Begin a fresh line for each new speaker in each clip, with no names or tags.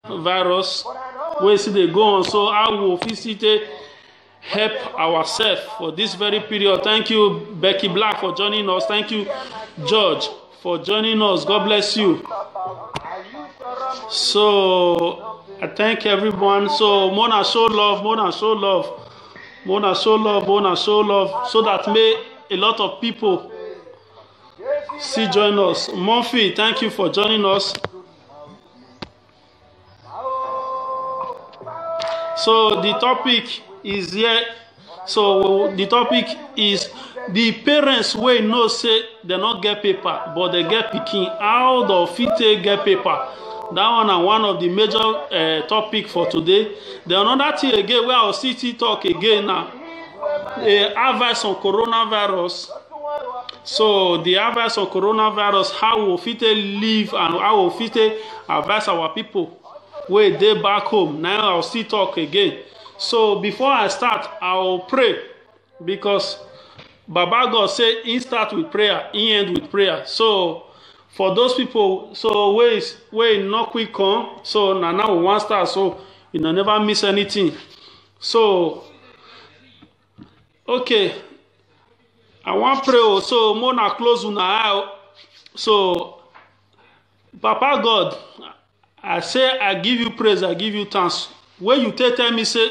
virus wey still dey go on, so how we go fit still take help ourselves for this very period. Thank you, Becky Black, for joining us. Thank you, George, for joining us. God bless you. So I thank everyone. So Mona show love, Mona show love, Mona show love, Mona show love, so that may a lot of people see join us. Murphy, thank you for joining us. So the topic is here. So the topic is the parents wey know say they not get paper, but they get pikin. How the fit get paper? That one is one of the major topic for today. The another thing again where I'll see talk again now. The advice on coronavirus. So the advice on coronavirus, how we fit live and how we fit advise our people wey dey back home. Now I'll still talk again. So before I start, I'll pray, because Baba God say he start with prayer, he end with prayer. So for those people, so wey not quick come, so now we want start, so you know never miss anything. So okay, I want pray. So Mona close una eye. So Papa God, I say I give you praise, I give you thanks. When you tell me say,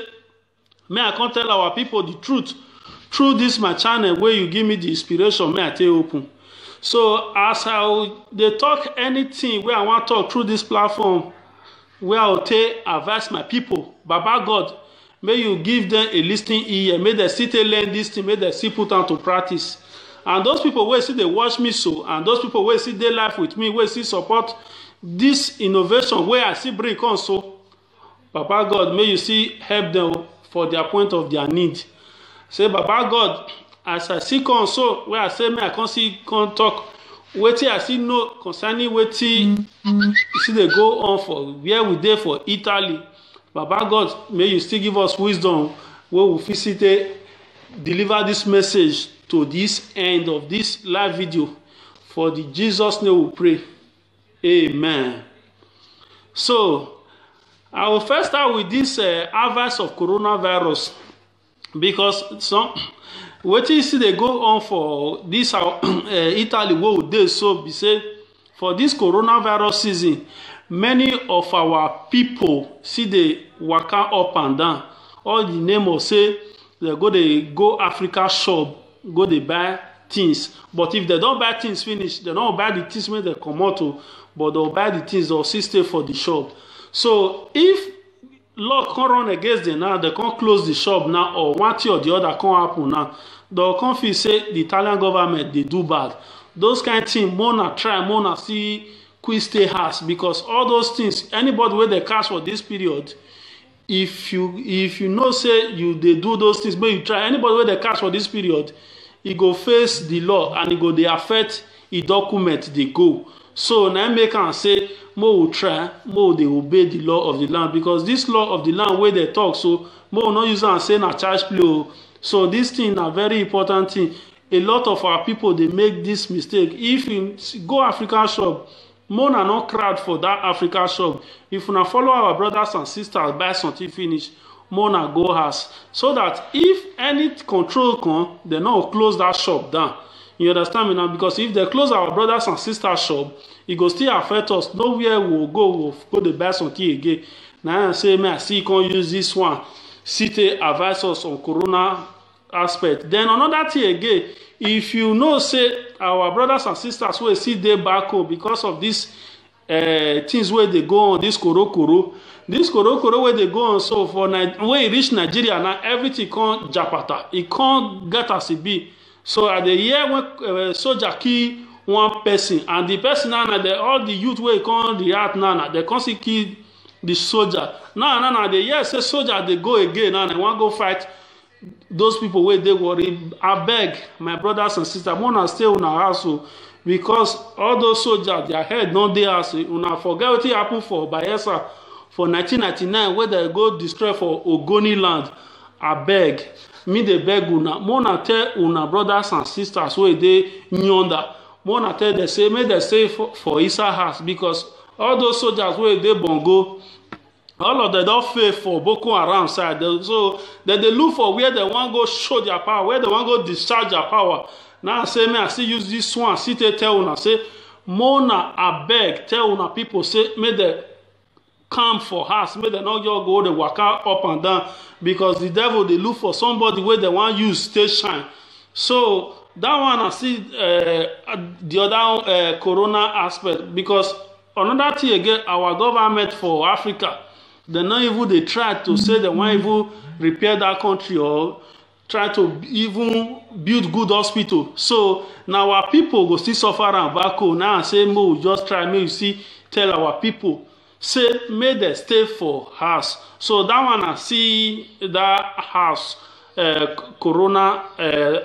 may I come tell our people the truth through this my channel where you give me the inspiration, may I take open. So as they talk anything where I want to talk through this platform, where I'll take advise my people, Baba God, may you give them a listening ear, may they still learn this thing, may they still put on to practice. And those people where see they watch me so, and those people where see their life with me, where see support this innovation where I see bring on, so Baba God, may you see help them for their point of their need. Say, Baba God, as I see come so where I say may I can see come talk, wetin I see know concerning wetin see they go on for where we there for Italy. Baba God, may you still give us wisdom where we fit deliver this message to this end of this live video. For the Jesus name we pray. Amen. So I will first start with this advice of coronavirus, because some what you see they go on for this Italy where we dey, so be say for this coronavirus season, many of our people see they waka up and down. All the name of say they go Africa shop, go they buy things. But if they don't buy things finish, they don't buy the things when they come out to, but they'll buy the things they'll still stay for the shop. So if law can't run against them now, they can't close the shop now, or one thing or the other can't happen now, they'll come feel say the Italian government they do bad. Those kind of things, Mona try, Mona see quick stay house, because all those things, anybody where they catch for this period, if you know say they do those things, but you try, anybody where they catch for this period, he go face the law and he go they affect the document they go. So now make am say more will try, more they obey the law of the land, because this law of the land where they talk, so more not use and say na charge play. So this thing a very important thing. A lot of our people they make this mistake. If you go African shop, more na not crowd for that African shop. If you na follow our brothers and sisters buy something finish, more na go house, so that if any control come, they not close that shop down. You understand me now? Because if they close our brothers and sisters shop, it go still affect us. Nowhere we'll go to buy something again. Now I say, man, I see you can use this one. City advise us on corona aspect. Then another thing again, if you know say our brothers and sisters will see they back home because of this things where they go on, this koro where they go on, so for when it reach Nigeria now, everything can't japata. It can't get as it be. So at the year when soldier kill one person, and the person now, all the youth where come react now, they can't see kill the soldier. Now the year say soldier they go again now, they want go fight those people where they worry. I beg my brothers and sisters, wanna stay on our house, because all those soldiers their head not there. Una forget what happened for Bayelsa for 1999 where they go destroy for Ogoni land. I beg. Me dey beg una, mona tell una brothers and sisters wey dey yonder, mona tell them say make dem stay for inside house, because all those soldiers wey dey bongo, all of them don't fail for Boko Haram side. So they look for where they want to go show their power, where they want to go discharge their power. Now I say, me, I still use this one, see they tell una, say, Mona, I beg, tell una people, say, may they come for us, may they not just go the waka up and down, because the devil, they look for somebody where they want to use stage shine. So that one I see the other corona aspect, because another thing again, our government for Africa, they not even they try to say they want even repair that country or try to even build good hospital. So now our people go still suffer and back home. Now I say, Mo, just try, me you see, tell our people, say, may they stay for house. So that one I see that house corona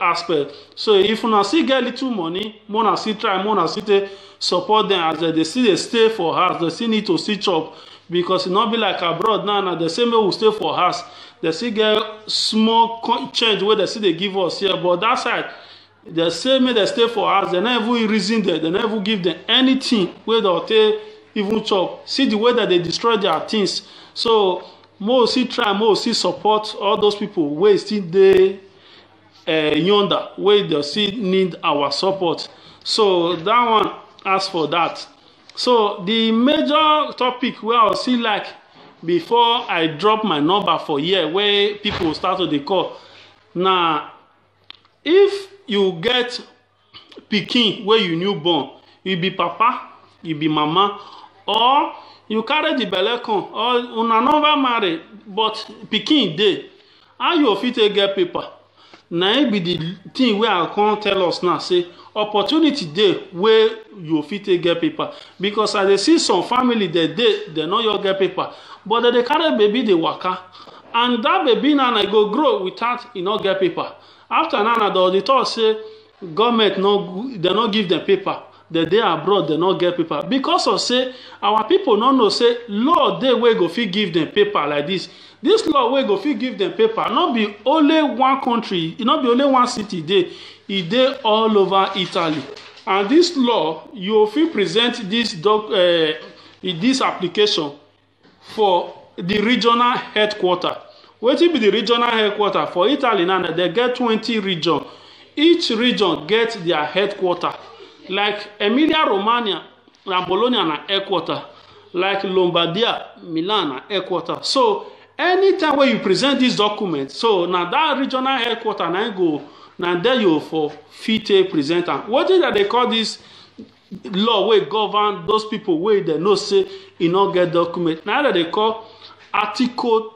aspect. So if una still get little money, mona still try, mona still support them as they still they stay for house. They still need to still chop, because it not be like abroad now. Now the same way we stay for house, they still get small change where they still they give us here. But that side, the same way they stay for house, they never reason them, they never give them anything where they'll take even chop. See the way that they destroy their things. So more see try, more see support all those people where still they yonder, where they still need our support. So that one, as for that. So the major topic where I'll see, like, before I drop my number for here, where people start to dey call. Now, if you get pikin where you newborn, you be papa, you be mama, or you carry the belle come, or una never marry, but pikin dey, how you fit take get paper? Na it be the thing where I can't tell us now, say, opportunity dey where you fit take get paper. Because I dey see some family they no your get paper, but they carry baby dey waka, and that baby now go grow without e not get paper. After now the thought say government they no give them paper, they dey abroad they no get paper, because of say our people no know say law dey wey go fit give them paper like this. This law wey go fit give them paper not be only one country, e not be only one city dey, e dey all over Italy. And this law, you fit present this this application for the regional headquarter. Wetin be the regional headquarter for Italy now? They get 20 region. Each region get their headquarter. Like Emilia Romagna and Bologna na headquarter. Like Lombardia, Milan na headquarter. So anytime when you present this document, so now that regional headquarter now go, now there you for fit present am. What is that they call this law wey govern those people wey they know say e no get document? Now that they call Article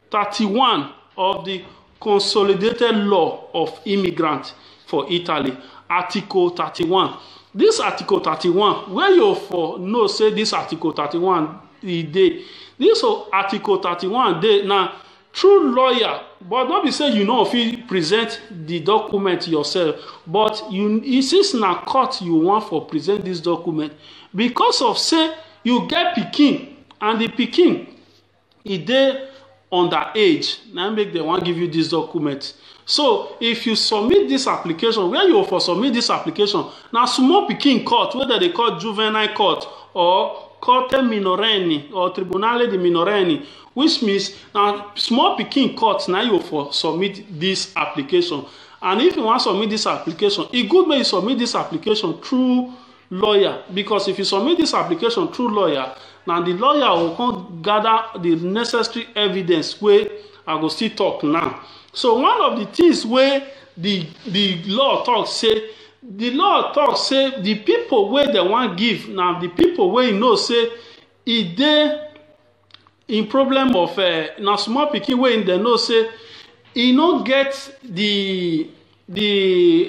31 of the Consolidated Law of Immigrants for Italy. Article 31. This Article 31, where you for know say this Article 31 e dey. This Article 31 dey now true lawyer, but not be say you know if you present the document yourself, but since na court you want for present this document, because of say you get pikin and the pikin e dey underage, now make them want give you this document. So if you submit this application, where you for submit this application, now small pikin court, whether they call juvenile court or Corte Minorenni or Tribunale di Minorenni, which means now small pikin court now you for submit this application. And if you want to submit this application, it good may you submit this application through lawyer, because if you submit this application through lawyer, now the lawyer will come gather the necessary evidence where I go still talk now. So one of the things where the law talks say, the law talks say the people where they want give, now the people where you know say e dey in problem of now small pikin wey they know say e no get the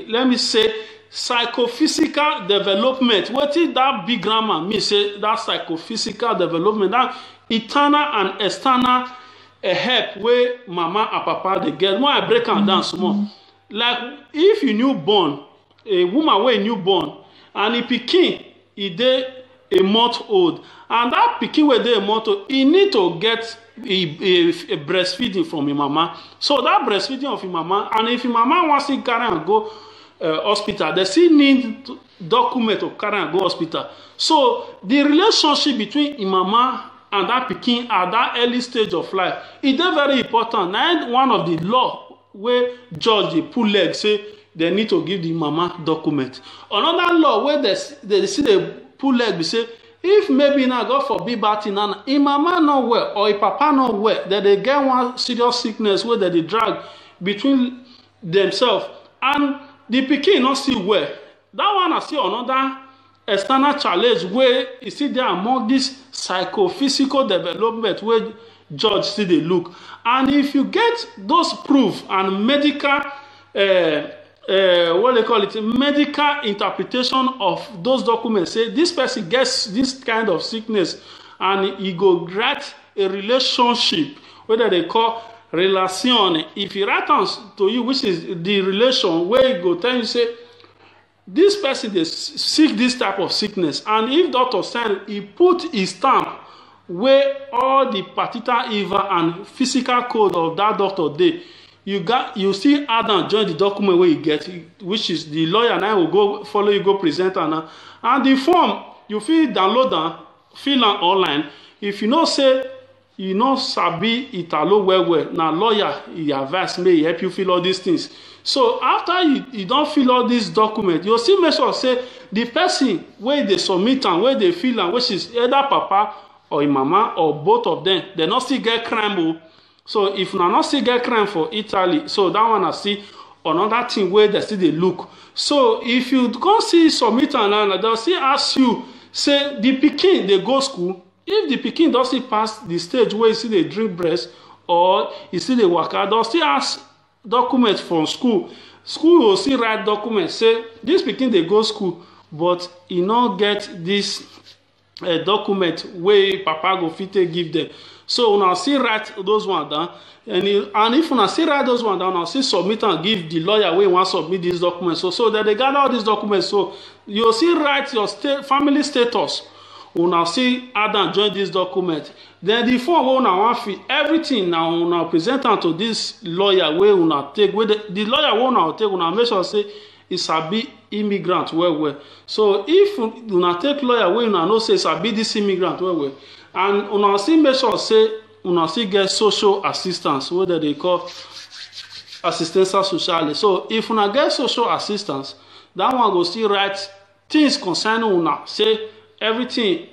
let me say psychophysical development. What is that big grammar mean? Say that psychophysical development, that internal and external help where mama and papa they get. When I break am down small, like if you newborn, a woman wey newborn and e pikin e dey a month old, and that pikin wey dey a month old, e need to get a breastfeeding from im mama. So that breastfeeding of im mama, and if im mama wants to carry am go hospital, they still need document to carry am go hospital. So the relationship between im mama and that pikin at that early stage of life, e dey very important. Na one of the law wey judge dey pull leg say they need to give the mama document. Another law wey they see dey pull leg be say if maybe now God forbid bad thing and im mama no well or im papa no well, that they get one serious sickness wey they drag between themselves and the pikin no still well, that one na still another external challenge wey e still dey among this psychophysical development wey judge still dey look. And if you get those proof and medical what they call it, medical interpretation of those documents, say this person gets this kind of sickness and he go grant a relationship whether they call relation. If he write to you, which is the relation where he go tell you say this person dey sick this type of sickness, and if doctor sign, he put his stamp where all the particular evil and physical code of that doctor dey, you still add and join the document where you get, which is the lawyer now will go follow you, go present and the form you fit download am, fill am online. If you know say you no sabi Italo well, na lawyer he advise may help you fill all these things. So after you don fill all these documents, you still make sure say the person wey dey submit am, wey dey fill am, which is either papa or im mama or both of them, they no still get crime o. So if una no still get crime for Italy, so that one na still another thing wey they still dey look. So if you go see submit am now, they'll still ask you say the pikin dey go school. If the pikin don still pass the stage where you still dey drink breast or you still dey waka, they'll still ask documents from school. School will still write documents say this pikin dey go school, but e no get this document wey papa go fit take give them. So una still write those ones down, and if una still write those ones down, una still submit and give the lawyer wey wan submit these documents. So that they gather all these documents. So you still write your family status. Una still add and join this document. Then the form wey una wan fill, everything na una present am to this lawyer wey una take. Wey the lawyer wey una take, una make sure say e sabi immigrant well. So if una take lawyer wey una know say sabi this immigrant well, and una still make sure say una still get social assistance wey they call assistenza sociale. So if una get social assistance, that one go still write things concerning una, say everything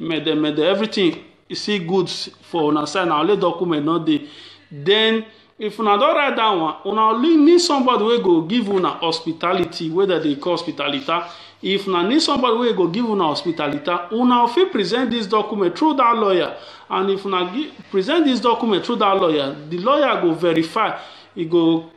everything is still good for una side, na only document not dey. Then if una don write that one, una only need somebody wey go give una hospitality, whether they call hospitalita. If una need somebody wey go give una hospitalita, una fit present this document through that lawyer. And if una present this document through that lawyer, the lawyer go verify, he go